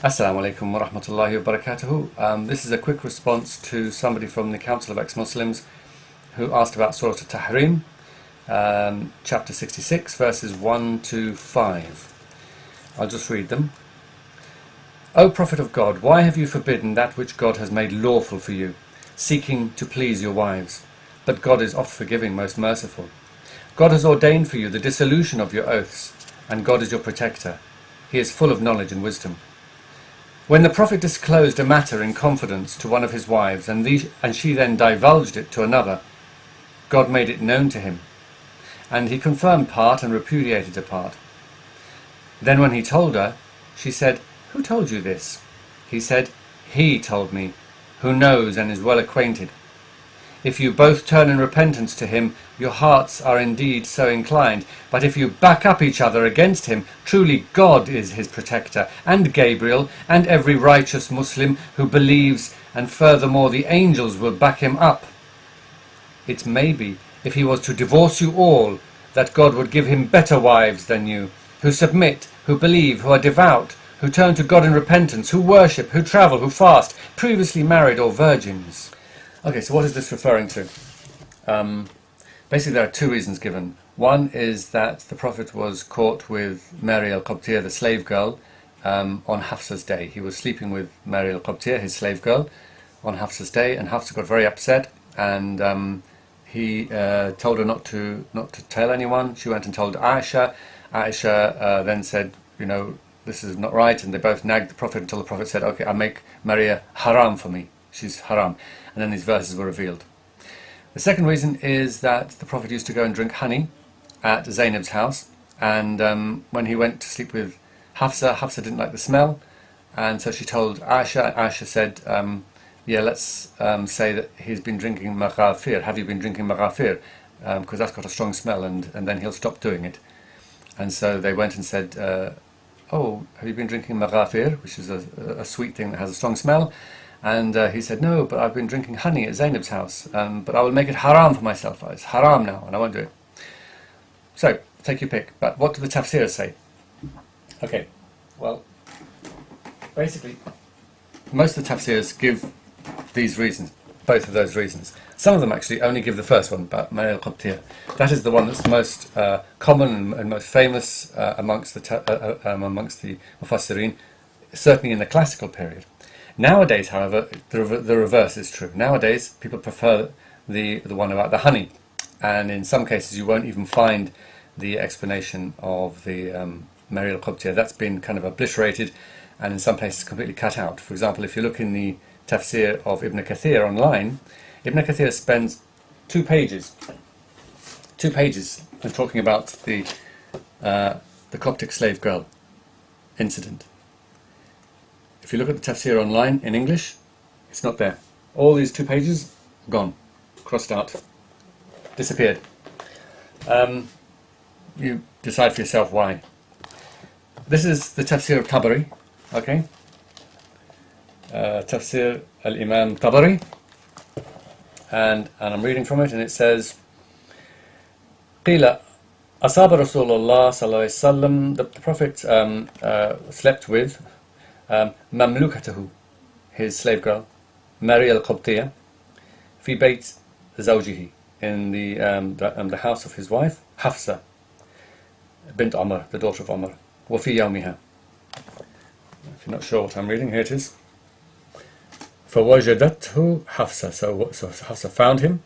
Assalamu alaikum wa rahmatullahi wa barakatuhu. This is a quick response to somebody from the Council of Ex-Muslims who asked about Surah At-Tahrim, chapter 66, verses 1 to 5. I'll just read them. O Prophet of God, why have you forbidden that which God has made lawful for you, seeking to please your wives? But God is oft forgiving, most merciful. God has ordained for you the dissolution of your oaths, and God is your protector. He is full of knowledge and wisdom. When the Prophet disclosed a matter in confidence to one of his wives, and she then divulged it to another, God made it known to him, and he confirmed part and repudiated a part. Then when he told her, she said, "Who told you this?" He said, "He told me, who knows and is well acquainted. If you both turn in repentance to him, your hearts are indeed so inclined. But if you back up each other against him, truly God is his protector, and Gabriel, and every righteous Muslim who believes, and furthermore the angels will back him up. It may be, if he was to divorce you all, that God would give him better wives than you, who submit, who believe, who are devout, who turn to God in repentance, who worship, who travel, who fast, previously married or virgins." Okay, so what is this referring to? Basically, there are two reasons given. One is that the Prophet was caught with Mary al-Qibtiyya, the slave girl, on Hafsa's day. He was sleeping with Mary al-Qibtiyya, his slave girl, on Hafsa's day, and Hafsa got very upset, and he told her not to tell anyone. She went and told Aisha. Aisha then said, this is not right, and they both nagged the Prophet until the Prophet said, "Okay, I'll make Maria haram for me. She's haram." And then these verses were revealed. The second reason is that the Prophet used to go and drink honey at Zainab's house, and when he went to sleep with Hafsa, Hafsa didn't like the smell, and so she told Aisha. Aisha said, let's say that he's been drinking maghafir. Have you been drinking maghafir? Because that's got a strong smell, and then he'll stop doing it. And so they went and said, "Oh, have you been drinking maghafir?" which is a sweet thing that has a strong smell. And he said, "No, but I've been drinking honey at Zainab's house, but I will make it haram for myself. It's haram now, and I won't do it." So, take your pick. But what do the tafsirs say? Okay, well, basically, most of the tafsirs give these reasons, both of those reasons. Some of them actually only give the first one, but Mary al-Qibtiyya. That is the one that's the most common and most famous amongst the Mufassirin, certainly in the classical period. Nowadays, however, the reverse is true. Nowadays, people prefer the one about the honey, and in some cases you won't even find the explanation of the Mary al-Qibtiyya. That's been kind of obliterated, and in some places completely cut out. For example, if you look in the tafsir of Ibn Kathir online, Ibn Kathir spends 2 pages talking about the Coptic slave girl incident. If you look at the tafsir online in English, it's not there. All these 2 pages, gone, crossed out, disappeared. You decide for yourself why. This is the tafsir of Tabari, okay? Tafsir al-Imam Tabari, and I'm reading from it, and it says, "Qila asaba Rasulullah sallallahu alaihi wasallam." The Prophet slept with mamlukatahu, his slave girl, Mary al-Qibtiyya, fi bayt zawjihi, in the house of his wife, Hafsa bint Umar, the daughter of Umar, wa fi yawmiha. If you're not sure what I'm reading, here it is. فَوَجَدَتْهُ Hafsa. So Hafsa found him,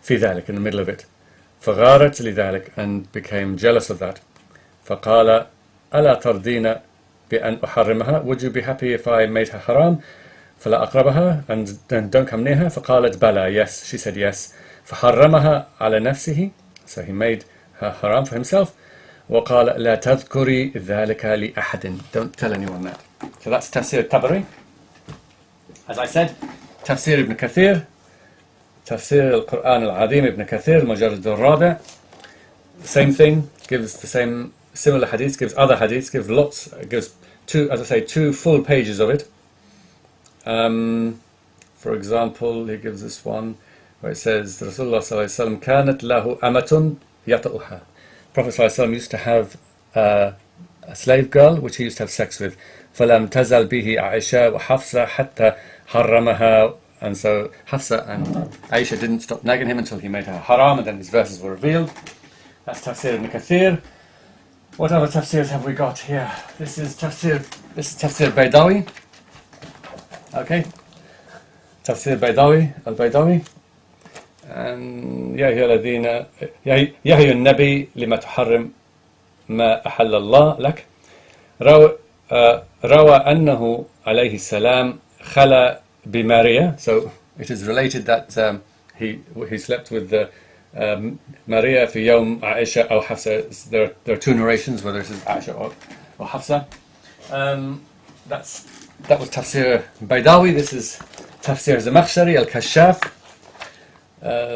في ذلك, in the middle of it. فَغَارَتْ لِذَلك, and became jealous of that. فَقَالَ أَلَا تَرْضِينَ بأن أحرمها? Would you be happy if I made her haram? فلا أقربها, and then don't come near her. فقالت بلى, yes, she said yes. فحرمها على نفسه, so he made her haram for himself. وقال لا تذكري ذلك لأحد, don't tell anyone that. So that's Tafsir Tabari. As I said, Tafsir Ibn Kathir, Tafsir al-Quran al-Azim Ibn Kathir, Mujarrad al-Rabi', same thing, gives the same similar hadiths, gives other hadiths, gives lots, gives 2 full pages of it. For example, he gives this one where it says, Rasulullah sallallahu alaihi wasallam kanat lahu amatun yata'uha. Prophet sallallahu alaihi wasallam used to have a slave girl which he used to have sex with. فلم تزل به عائشة وحفصة حتى حرمها. And so Hafsa and Aisha didn't stop nagging him until he made her haram, and then these verses were revealed. That's Tafsir ibn Kathir. What other tafsirs have we got here? This is Tafsir Baydawi. Okay. Tafsir Baydawi, Al-Baydawi. And يا أيها الذين يا أيها النبي لما تحرم ما أحل الله لك. روى أنه عليه السلام خلا بماريا. So it is related that he slept with Maria في يوم عائشة أو حفصة. There are two narrations, whether it is Aisha or Hafsa. That was Tafsir Baydawi. This is Tafsir Zamakhshari Al-Kashaf.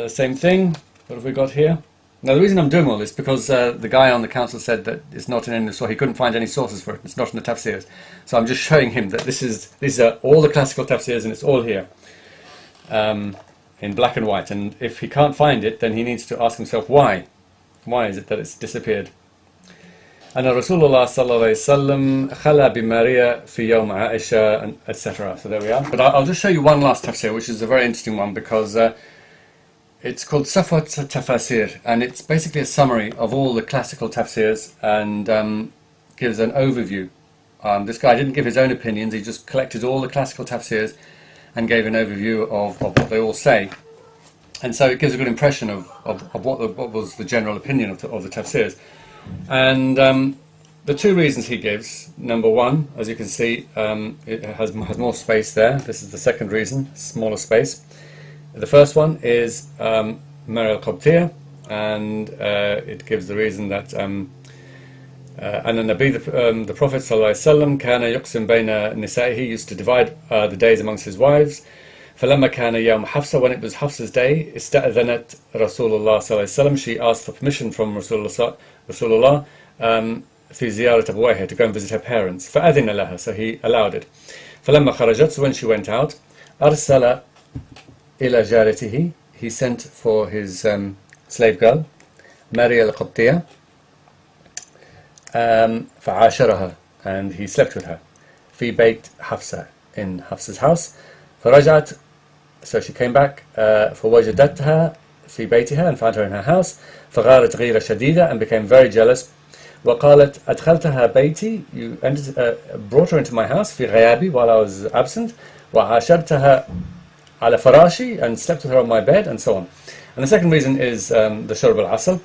Same thing. What have we got here? Now the reason I'm doing all this because the guy on the council said that it's not in any source. He couldn't find any sources for it. It's not in the tafsirs. So I'm just showing him that these are all the classical tafsirs and it's all here in black and white. And if he can't find it, then he needs to ask himself why. Why is it that it's disappeared? أن رسول الله صلى الله عليه وسلم خلا بماريا في يوم عائشة, etc. So there we are. But I'll just show you one last tafsir, which is a very interesting one because it's called Safwat Tafasir, and it's basically a summary of all the classical tafsirs and gives an overview. This guy didn't give his own opinions, he just collected all the classical tafsirs and gave an overview of what they all say. And so it gives a good impression of what was the general opinion of the tafsirs. And the two reasons he gives, number one, as you can see, it has more space there. This is the second reason, smaller space. The first one is Maria al-Qibtiyya, and it gives the reason that the Prophet ﷺ كان يقسم بين نسائه, he used to divide the days amongst his wives. فلما كان يوم حفصة, when it was Hafsa's day, استأذنت رسول الله صلى الله عليه وسلم, she asked for permission from Rasulullah في زيارة أبويها, to go and visit her parents. فأذن لها, so he allowed it. فلما خرجت, so when she went out, أرسل إلى جارته, he sent for his slave girl Maria al-Qibtiyya, فعاشرها, and he slept with her في بيت حفصة, in Hafsa's house. فرجعت, so she came back, فوجدتها في بيتها, and found her in her house. فغارت غيرة شديدة, and became very jealous. وقالت أدخلتها بيتي, you brought her into my house في غيابي, while I was absent. وعاشرتها على فراشي, and slept with her on my bed, and so on. And the second reason is the shurb al-asl.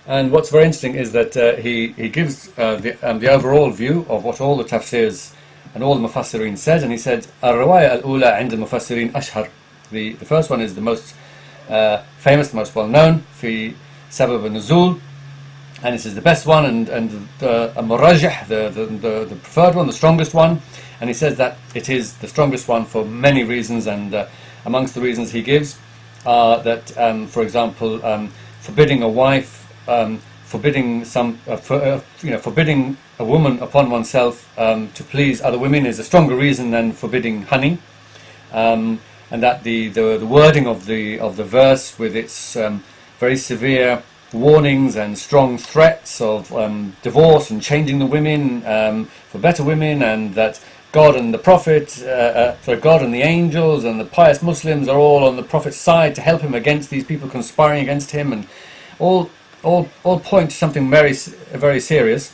And what's very interesting is that he gives the overall view of what all the tafsirs and all the mufassirin said, and he said الرواية الأولى عند المفسرين أشهر. The first one is the most famous, the most well known, في سبب النزول, and this is the best one, and the المرجح, the preferred one, the strongest one. And he says that it is the strongest one for many reasons, and amongst the reasons he gives are that, for example, forbidding a wife, forbidding forbidding a woman upon oneself to please other women is a stronger reason than forbidding honey, and that the wording of the verse with its very severe warnings and strong threats of divorce and changing the women for better women, and that God and the Prophet, God and the angels and the pious Muslims are all on the Prophet's side to help him against these people conspiring against him, and all point to something very, very serious,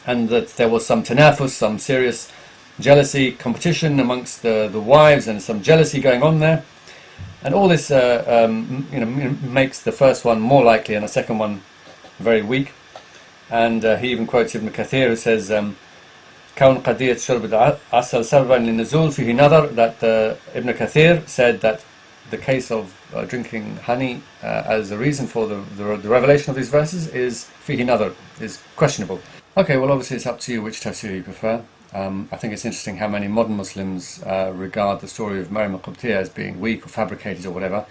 and that there was some tanafus, some serious jealousy, competition amongst the wives, and some jealousy going on there, and all this makes the first one more likely and the second one very weak. And he even quotes Ibn Kathir, who says كون قضية شرب العسل سببا للنزول فيه نظر, that Ibn Kathir said that the case of drinking honey as a reason for the revelation of these verses is فيه نظر, is questionable. Okay, well obviously it's up to you which tafsir you prefer. I think it's interesting how many modern Muslims regard the story of Maryam al-Qibtiyya as being weak or fabricated or whatever,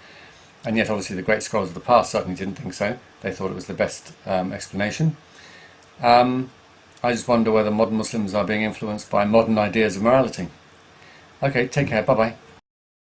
and yet obviously the great scholars of the past certainly didn't think so. They thought it was the best explanation. I just wonder whether modern Muslims are being influenced by modern ideas of morality. Okay, take care, bye bye.